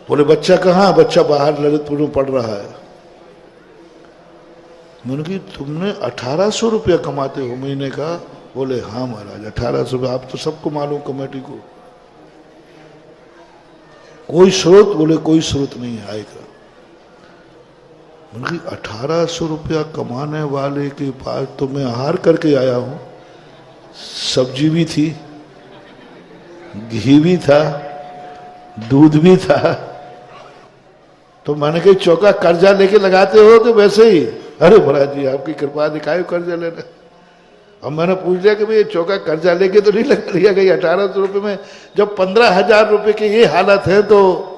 बोले बच्चा कहाँ? बच्चा बाहर ललितपुर में पढ़ रहा है। मैंने कहा तुमने 1800 रुपया कमाते हो महीने का? बोले हाँ महाराज 1800 रुपया। आप तो सबको मालूम, कमेटी को। कोई स्रोत? बोले कोई स्रोत नहीं है आय का। मैंने कहा 1800 रुपया कमाने वाले के पास तो मैं आहार करके आया हूं, सब्जी भी थी, घी भी था, दूध भी था। तो मैंने कहा चौका कर्जा लेके लगाते हो? तो वैसे ही। अरे महाराज जी आपकी कृपा दिखाए कर्जा लेना। अब मैंने पूछ लिया कि भाई चौका कर्जा लेके तो नहीं लगा लिया गई 1800 रुपये में? जब 15,000 रुपये के ये हालत है तो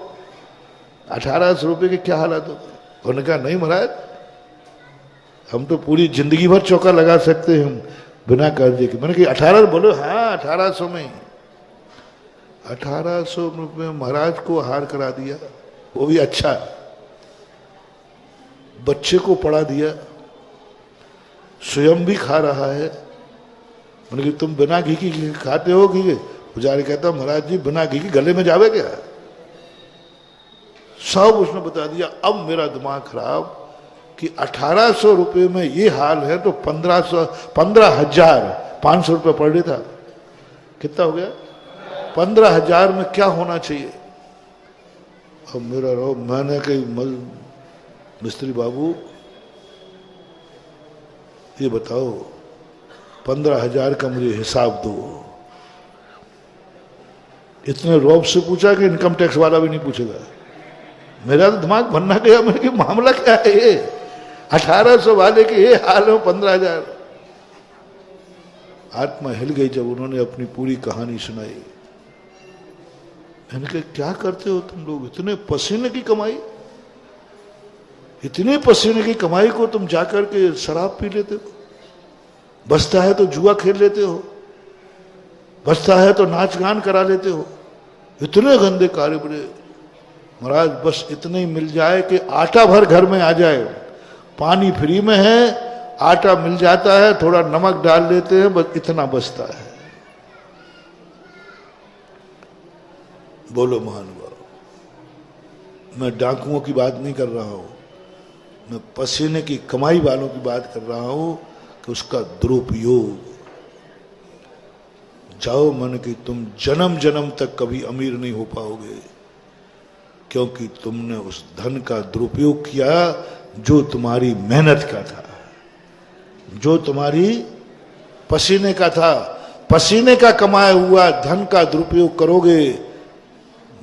1800 रुपये के क्या हालत होते? उन्होंने कहा नहीं महाराज हम तो पूरी जिंदगी भर चौका लगा सकते हैं हम बिना कर्जे के। मैंने कहा 18? बोलो हाँ 1800 में। 1800 रुपये महाराज को आहार करा दिया, वो भी अच्छा, बच्चे को पढ़ा दिया, स्वयं भी खा रहा है। मैंने कहा तुम बिना घी की खाते हो घी? पुजारी कहता महाराज जी बिना घी की गले में जावे क्या? सब उसने बता दिया। अब मेरा दिमाग खराब कि 1800 रुपये में ये हाल है तो 15,500 रुपये पर डे था। कितना हो गया? 15,000 में क्या होना चाहिए? अब मेरा रो, मैंने कही मिस्त्री बाबू ये बताओ 15,000 का मुझे हिसाब दो। इतने रौब से पूछा कि इनकम टैक्स वाला भी नहीं पूछेगा। मेरा तो दिमाग बनना गया। मैंने कि मामला क्या है ये? 1800 वाले के ये हाल हो 15,000। आत्मा हिल गई जब उन्होंने अपनी पूरी कहानी सुनाई। मैंने कहा क्या करते हो तुम लोग? इतने पसीने की कमाई, इतने पसीने की कमाई को तुम जाकर के शराब पी लेते हो, बचता है तो जुआ खेल लेते हो, बचता है तो नाच गान करा लेते हो। इतने गंदे कार्य बड़े। महाराज बस इतने ही मिल जाए कि आटा भर घर में आ जाए, पानी फ्री में है, आटा मिल जाता है, थोड़ा नमक डाल लेते हैं, बस इतना बचता है। बोलो महानुभाव, मैं डाकुओं की बात नहीं कर रहा हूं, मैं पसीने की कमाई वालों की बात कर रहा हूं कि उसका दुरुपयोग चाहो मन कि तुम जन्म जन्म तक कभी अमीर नहीं हो पाओगे, क्योंकि तुमने उस धन का दुरुपयोग किया जो तुम्हारी मेहनत का था, जो तुम्हारी पसीने का था। पसीने का कमाया हुआ धन का दुरुपयोग करोगे,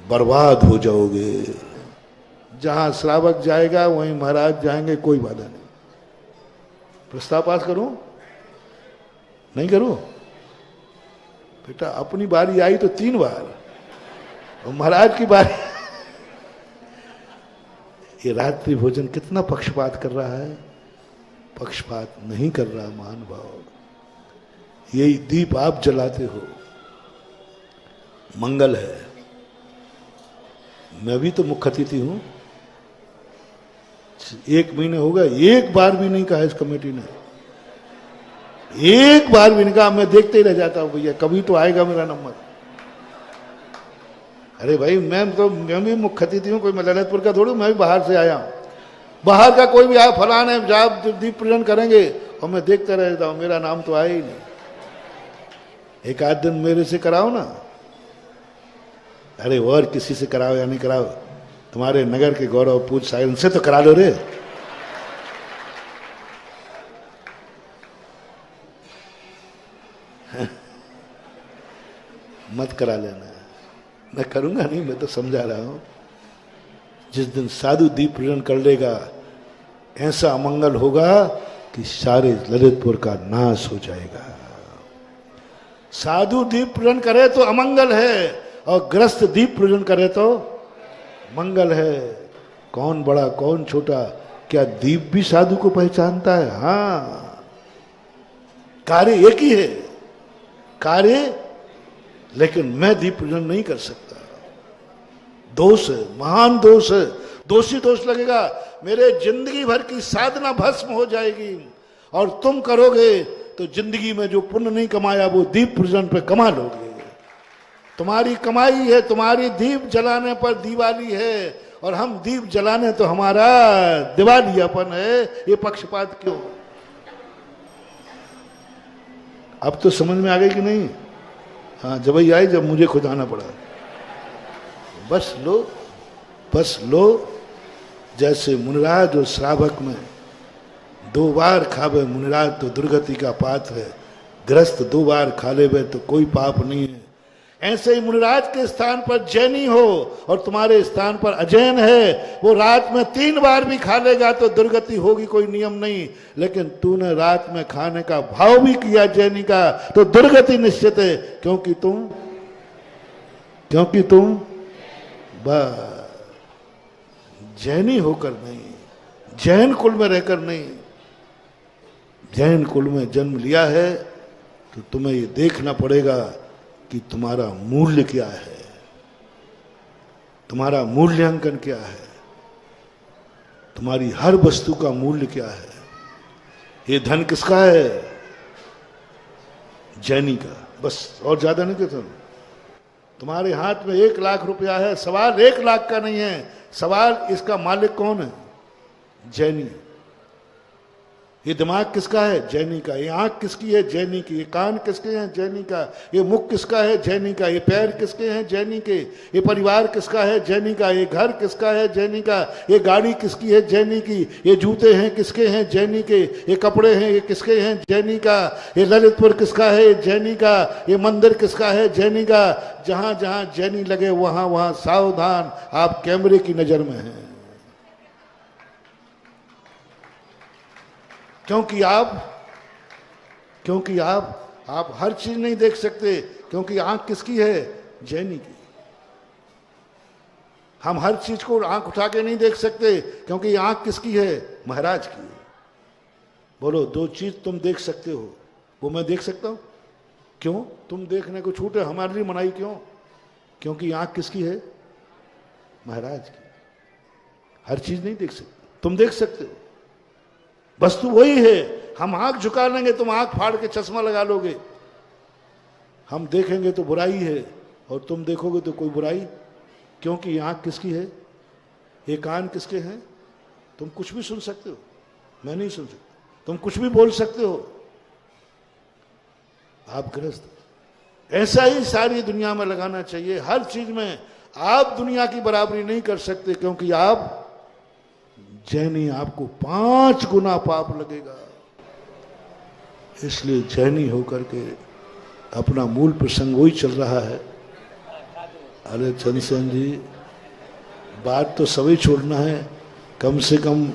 बर्बाद हो जाओगे। जहां श्रावक जाएगा वहीं महाराज जाएंगे, कोई बाधा नहीं। प्रस्ताव पास करूं नहीं करूं? बेटा अपनी बारी आई तो 3 बार, और महाराज की बारी ये रात्रि भोजन कितना पक्षपात कर रहा है? पक्षपात नहीं कर रहा महानुभाव। यही दीप आप जलाते हो, मंगल है। मैं भी तो मुख्य अतिथि हूं। 1 महीने हो गए, एक बार भी नहीं कहा इस कमेटी ने, एक बार भी नहीं कहा। मैं देखते ही रह जाता हूं, भैया कभी तो आएगा मेरा नंबर। अरे भाई मैं भी मुख्य अतिथि हूं, कोई मैं ललितपुर का थोड़ी, मैं भी बाहर से आया हूं। बाहर का कोई भी आया, फलाने जाप दीप प्रज्वलन करेंगे, और मैं देखता रह जाता हूं, मेरा नाम तो आया ही नहीं। एक आध दिन मेरे से कराओ ना। अरे और किसी से कराओ या नहीं कराओ, तुम्हारे नगर के गौरव पूज साहिब उनसे तो करा लो रे। मत करा लेना, मैं करूंगा नहीं, मैं तो समझा रहा हूं। जिस दिन साधु दीप प्रज्वलन कर लेगा, ऐसा अमंगल होगा कि सारे ललितपुर का नाश हो जाएगा। साधु दीप प्रज्वलन करे तो अमंगल है, और ग्रस्त दीप प्रज्वलन करे तो मंगल है। कौन बड़ा कौन छोटा, क्या दीप भी साधु को पहचानता है? हाँ, कार्य एक ही है, कार्य, लेकिन मैं दीप प्रज्वलन नहीं कर सकता। दोष है, महान दोष है। दोषी दोष लगेगा, मेरे जिंदगी भर की साधना भस्म हो जाएगी। और तुम करोगे तो जिंदगी में जो पुण्य नहीं कमाया वो दीप प्रज्वलन पे कमा लोगे। तुम्हारी कमाई है, तुम्हारी दीप जलाने पर दिवाली है, और हम दीप जलाने तो हमारा दिवालियापन है। ये पक्षपात क्यों? अब तो समझ में आ गई कि नहीं? हाँ, जब ही आई जब मुझे खुद आना पड़ा। बस लो। जैसे मुनिराज और श्रावक में 2 बार खावे मुनिराज तो दुर्गति का पात्र है, ग्रस्त 2 बार खा लेवे तो कोई पाप नहीं है। ऐसे ही मुनिराज के स्थान पर जैनी हो और तुम्हारे स्थान पर अजैन है, वो रात में 3 बार भी खा लेगा तो दुर्गति होगी, कोई नियम नहीं। लेकिन तूने रात में खाने का भाव भी किया जैनी का, तो दुर्गति निश्चित है। क्योंकि तुम जैनी होकर नहीं, जैन कुल में रहकर नहीं, जैन कुल में जन्म लिया है, तो तुम्हें ये देखना पड़ेगा कि तुम्हारा मूल्य क्या है, तुम्हारा मूल्यांकन क्या है, तुम्हारी हर वस्तु का मूल्य क्या है। ये धन किसका है? जैनी का, बस, और ज्यादा नहीं कहता। तुम्हारे हाथ में 1 लाख रुपया है, सवाल 1 लाख का नहीं है, सवाल इसका मालिक कौन है? जैनी। ये दिमाग किसका है? जैनी का। ये आंख किसकी है? जैनी की। ये कान किसके हैं? जैनी का। ये मुख किसका है? जैनी का। ये पैर किसके हैं? जैनी के। ये परिवार किसका है? जैनी का। ये घर किसका है? जैनी का। ये गाड़ी किसकी है? जैनी की। ये जूते हैं किसके हैं? जैनी के। ये कपड़े हैं ये किसके हैं? जैनी का। ये ललितपुर किसका है? जैनी का। ये मंदिर किसका है? जैनी का। जहां जहां जैनी लगे वहां वहां सावधान, आप कैमरे की नजर में हैं। क्योंकि आप हर चीज नहीं देख सकते, क्योंकि आंख किसकी है? जैनी की। हम हर चीज को आंख उठा के नहीं देख सकते, क्योंकि आंख किसकी है? महाराज की। बोलो, 2 चीज तुम देख सकते हो, वो मैं देख सकता हूं? क्यों? तुम देखने को छूटे, हमारे लिए मनाई क्यों? क्योंकि आंख किसकी है? महाराज की। हर चीज नहीं देख सकते, तुम देख सकते हो, वस्तु वही है। हम आंख झुका लेंगे, तुम आंख फाड़ के चश्मा लगा लोगे। हम देखेंगे तो बुराई है, और तुम देखोगे तो कोई बुराई, क्योंकि आंख किसकी है? ये कान किसके हैं? तुम कुछ भी सुन सकते हो, मैं नहीं सुन सकता। तुम कुछ भी बोल सकते हो। आप गृहस्थ, ऐसा ही सारी दुनिया में लगाना चाहिए। हर चीज में आप दुनिया की बराबरी नहीं कर सकते, क्योंकि आप जैनी, आपको 5 गुना पाप लगेगा। इसलिए जैनी होकर के अपना मूल प्रसंग वही चल रहा है। अरे चंद्रसेन जी, बात तो सभी छोड़ना है, कम से कम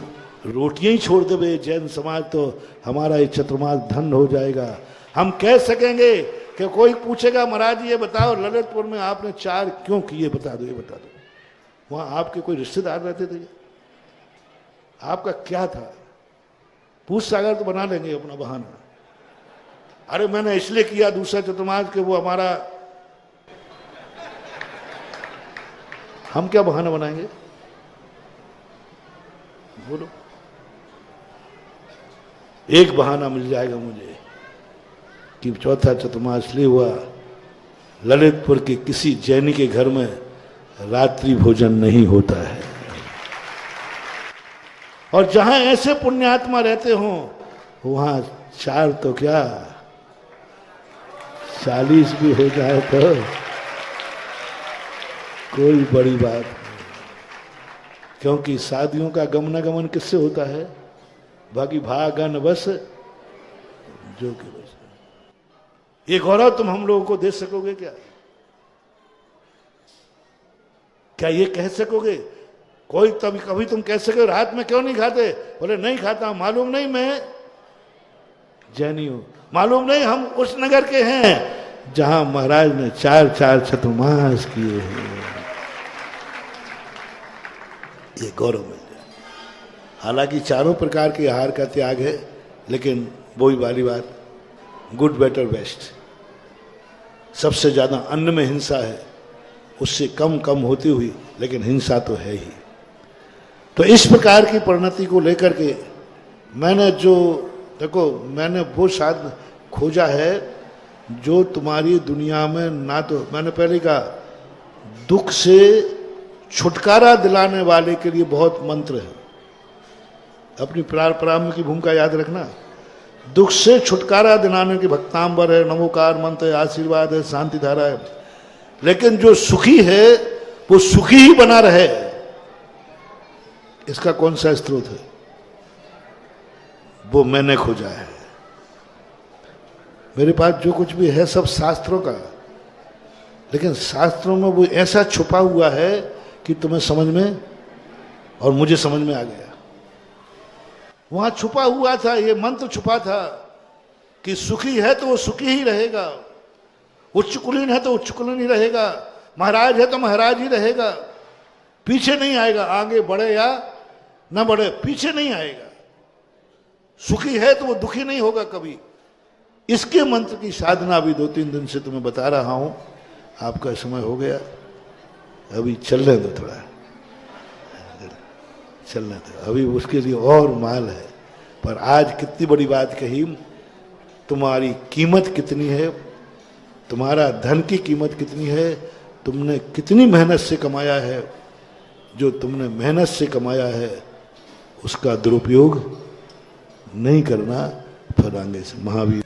रोटियां ही छोड़ देवे जैन समाज तो हमारा ये चतुर्मास धन हो जाएगा। हम कह सकेंगे कि कोई पूछेगा महाराज ये बताओ ललितपुर में आपने 4 क्यों किए, बता दो, ये बता दो। वहां आपके कोई रिश्तेदार रहते थे? आपका क्या था? पूछ सागर तो बना लेंगे अपना बहाना। अरे मैंने इसलिए किया दूसरा चतुर्मास के वो हमारा, हम क्या बहाना बनाएंगे? बोलो। एक बहाना मिल जाएगा मुझे कि चौथा चतुर्मास इसलिए हुआ ललितपुर के किसी जैनी के घर में रात्रि भोजन नहीं होता है। और जहां ऐसे पुण्यात्मा रहते हो वहां 4 तो क्या 40 भी हो जाए तो कोई बड़ी बात नहीं, क्योंकि शादियों का गमनागमन किससे होता है? बाकी भागन बस जो कि बस। ये गौरव तुम हम लोगों को दे सकोगे क्या? क्या ये कह सकोगे? कोई तभी कभी तुम कह सकोगे रात में क्यों नहीं खाते? बोले नहीं खाता। मालूम नहीं मैं जैनी हूं? मालूम नहीं हम उस नगर के हैं जहां महाराज ने 4 चतुर्मास किए हैं? ये गौरव मिल जाए। हालांकि चारों प्रकार के आहार का त्याग है, लेकिन वही वाली बात, गुड बेटर बेस्ट। सबसे ज्यादा अन्न में हिंसा है, उससे कम होती हुई, लेकिन हिंसा तो है ही। तो इस प्रकार की परिणति को लेकर के मैंने जो देखो, मैंने वो साध खोजा है जो तुम्हारी दुनिया में ना, तो मैंने पहले कहा दुख से छुटकारा दिलाने वाले के लिए बहुत मंत्र है। अपनी प्रारंभ की भूमिका याद रखना। दुख से छुटकारा दिलाने की भक्तांबर है, नमोकार मंत्र है, आशीर्वाद है, शांति धारा है। लेकिन जो सुखी है वो सुखी ही बना रहे, इसका कौन सा स्रोत है? वो मैंने खोजा है। मेरे पास जो कुछ भी है सब शास्त्रों का, लेकिन शास्त्रों में वो ऐसा छुपा हुआ है कि तुम्हें समझ में और मुझे समझ में आ गया। वहां छुपा हुआ था, ये मंत्र छुपा था कि सुखी है तो वो सुखी ही रहेगा, उच्च कुलीन है तो उच्च कुलीन ही रहेगा, महाराज है तो महाराज ही रहेगा, पीछे नहीं आएगा। आगे बढ़े या ना बढ़े, पीछे नहीं आएगा। सुखी है तो वो दुखी नहीं होगा कभी। इसके मंत्र की साधना अभी 2-3 दिन से तुम्हें बता रहा हूं। आपका समय हो गया, अभी चलने दो, थोड़ा चलने दो, अभी उसके लिए और माल है। पर आज कितनी बड़ी बात कही, तुम्हारी कीमत कितनी है, तुम्हारा धन की कीमत कितनी है, तुमने कितनी मेहनत से कमाया है। जो तुमने मेहनत से कमाया है उसका दुरुपयोग नहीं करना। फिर आगे से महावीर